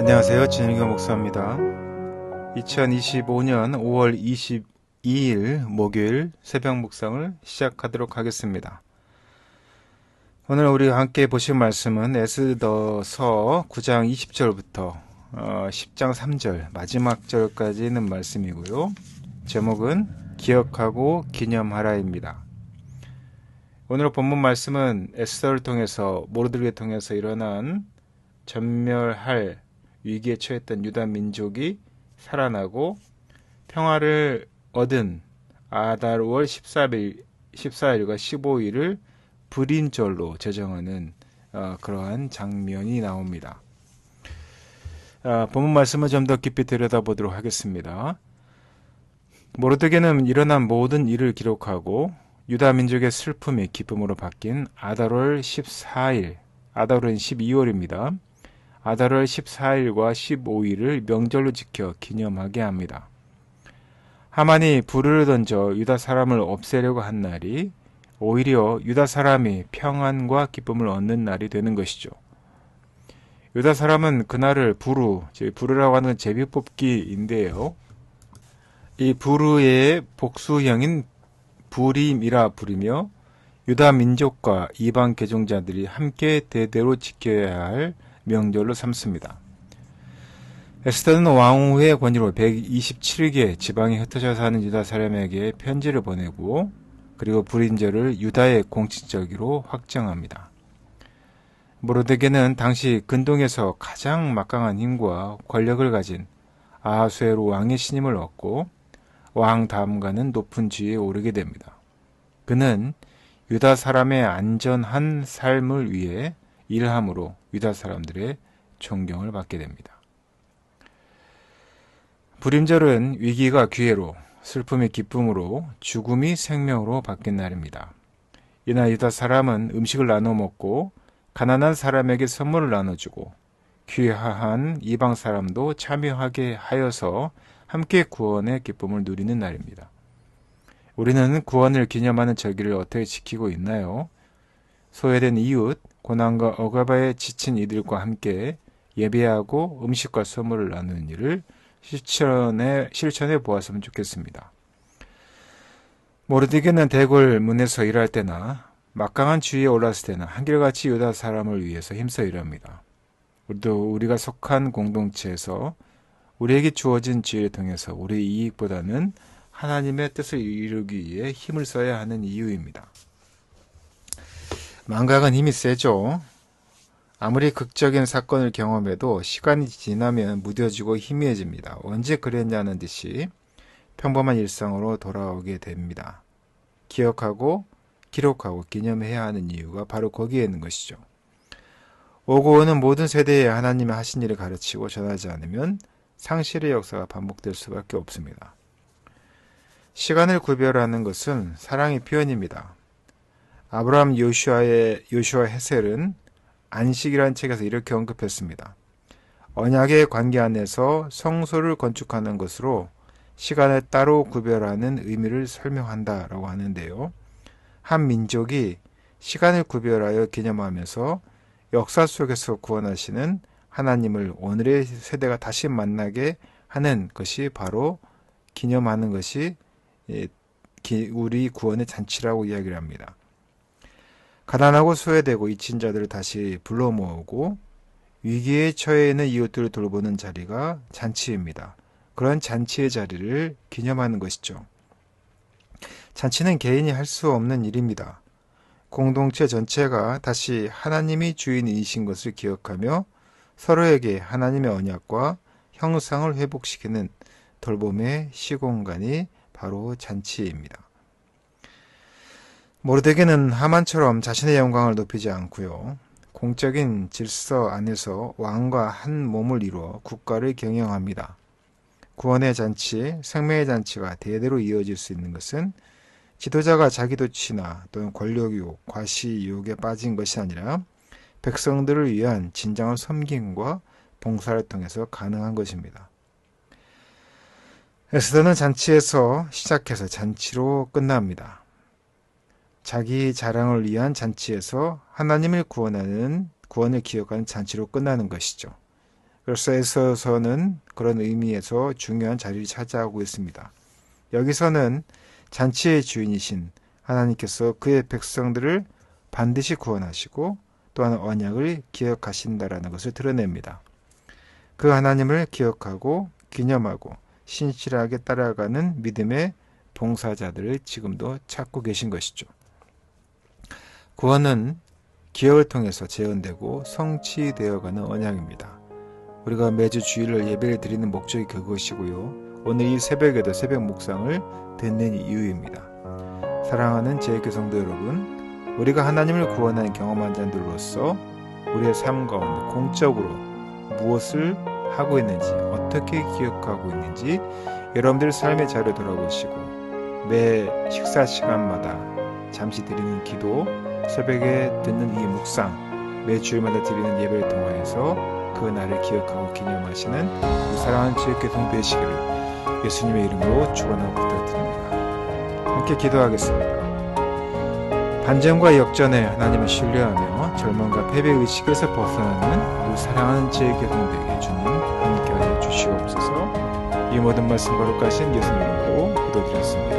안녕하세요. 진일교 목사입니다. 2025년 5월 22일 목요일 새벽 묵상을 시작하도록 하겠습니다. 오늘 우리가 함께 보실 말씀은 에스더서 9장 20절부터 10장 3절 마지막 절까지 있는 말씀이고요. 제목은 기억하고 기념하라입니다. 오늘 본문 말씀은 에스더를 통해서 모르드게를 통해서 일어난 전멸할 위기에 처했던 유다 민족이 살아나고 평화를 얻은 아달월 14일과 15일을 불임절로 제정하는 그러한 장면이 나옵니다. 본문 말씀을 좀 더 깊이 들여다보도록 하겠습니다. 모르드게는 일어난 모든 일을 기록하고 유다 민족의 슬픔이 기쁨으로 바뀐 아달월 14일, 아달월은 12월입니다. 아달월 14일과 15일을 명절로 지켜 기념하게 합니다. 하만이 불을 던져 유다 사람을 없애려고 한 날이 오히려 유다 사람이 평안과 기쁨을 얻는 날이 되는 것이죠. 유다 사람은 그날을 부르라고 하는 제비뽑기인데요. 이 부르의 복수형인 부림이라 부르며 유다 민족과 이방 개종자들이 함께 대대로 지켜야 할 명절로 삼습니다. 에스더는 왕후의 권위로 127개 지방에 흩어져 사는 유다 사람에게 편지를 보내고 그리고 불임절을 유다의 공식절기로 확정합니다. 모르드게는 당시 근동에서 가장 막강한 힘과 권력을 가진 아하수에로 왕의 신임을 얻고 왕 다음과는 높은 지위에 오르게 됩니다. 그는 유다 사람의 안전한 삶을 위해 일함으로 유다 사람들의 존경을 받게 됩니다. 불임절은 위기가 기회로, 슬픔이 기쁨으로, 죽음이 생명으로 바뀐 날입니다. 이날 유다 사람은 음식을 나눠 먹고 가난한 사람에게 선물을 나눠주고 귀화한 이방 사람도 참여하게 하여서 함께 구원의 기쁨을 누리는 날입니다. 우리는 구원을 기념하는 절기를 어떻게 지키고 있나요? 소외된 이웃, 고난과 억압에 지친 이들과 함께 예배하고 음식과 선물을 나누는 일을 실천해 보았으면 좋겠습니다. 모르드게는 대궐 문에서 일할 때나 막강한 지위에 올랐을 때나 한결같이 유다 사람을 위해서 힘써 일합니다. 우리도 우리가 속한 공동체에서 우리에게 주어진 지위를 통해서 우리의 이익보다는 하나님의 뜻을 이루기 위해 힘을 써야 하는 이유입니다. 망각은 힘이 세죠. 아무리 극적인 사건을 경험해도 시간이 지나면 무뎌지고 희미해집니다. 언제 그랬냐는 듯이 평범한 일상으로 돌아오게 됩니다. 기억하고 기록하고 기념해야 하는 이유가 바로 거기에 있는 것이죠. 오고 오는 모든 세대에 하나님의 하신 일을 가르치고 전하지 않으면 상실의 역사가 반복될 수밖에 없습니다. 시간을 구별하는 것은 사랑의 표현입니다. 아브라함 요슈아 헤셀은 안식이라는 책에서 이렇게 언급했습니다. 언약의 관계 안에서 성소를 건축하는 것으로 시간을 따로 구별하는 의미를 설명한다라고 하는데요. 한 민족이 시간을 구별하여 기념하면서 역사 속에서 구원하시는 하나님을 오늘의 세대가 다시 만나게 하는 것이 바로 기념하는 것이 우리 구원의 잔치라고 이야기를 합니다. 가난하고 소외되고 잊힌 자들을 다시 불러 모으고 위기에 처해 있는 이웃들을 돌보는 자리가 잔치입니다. 그런 잔치의 자리를 기념하는 것이죠. 잔치는 개인이 할 수 없는 일입니다. 공동체 전체가 다시 하나님이 주인이신 것을 기억하며 서로에게 하나님의 언약과 형상을 회복시키는 돌봄의 시공간이 바로 잔치입니다. 모르드게는 하만처럼 자신의 영광을 높이지 않고요. 공적인 질서 안에서 왕과 한 몸을 이루어 국가를 경영합니다. 구원의 잔치, 생명의 잔치가 대대로 이어질 수 있는 것은 지도자가 자기도취나 또는 권력유혹, 과시유혹에 빠진 것이 아니라 백성들을 위한 진정한 섬김과 봉사를 통해서 가능한 것입니다. 에스더는 잔치에서 시작해서 잔치로 끝납니다. 자기 자랑을 위한 잔치에서 하나님을 구원을 기억하는 잔치로 끝나는 것이죠. 열사에서는 그런 의미에서 중요한 자리를 차지하고 있습니다. 여기서는 잔치의 주인이신 하나님께서 그의 백성들을 반드시 구원하시고 또한 언약을 기억하신다라는 것을 드러냅니다. 그 하나님을 기억하고 기념하고 신실하게 따라가는 믿음의 봉사자들을 지금도 찾고 계신 것이죠. 구원은 기억을 통해서 재현되고 성취되어가는 언약입니다. 우리가 매주 주일을 예배를 드리는 목적이 그것이고요. 오늘 이 새벽에도 새벽 묵상을 듣는 이유입니다. 사랑하는 제 교성도 여러분, 우리가 하나님을 구원한 경험한 자들로서 우리의 삶 가운데 공적으로 무엇을 하고 있는지, 어떻게 기억하고 있는지 여러분들 삶의 자료 돌아보시고 매 식사 시간마다 잠시 드리는 기도, 새벽에 듣는 이 묵상, 매 주일마다 드리는 예배를 통하여서 그 날을 기억하고 기념하시는 우리 사랑하는 지역교통 되시기를 예수님의 이름으로 축원하고 부탁드립니다. 함께 기도하겠습니다. 반전과 역전에 하나님을 신뢰하며 절망과 패배의식에서 벗어나는 우리 사랑하는 지역교통 되게 주님 함께하여 주시옵소서. 이 모든 말씀 거룩하신 예수님 이름으로 기도드렸습니다.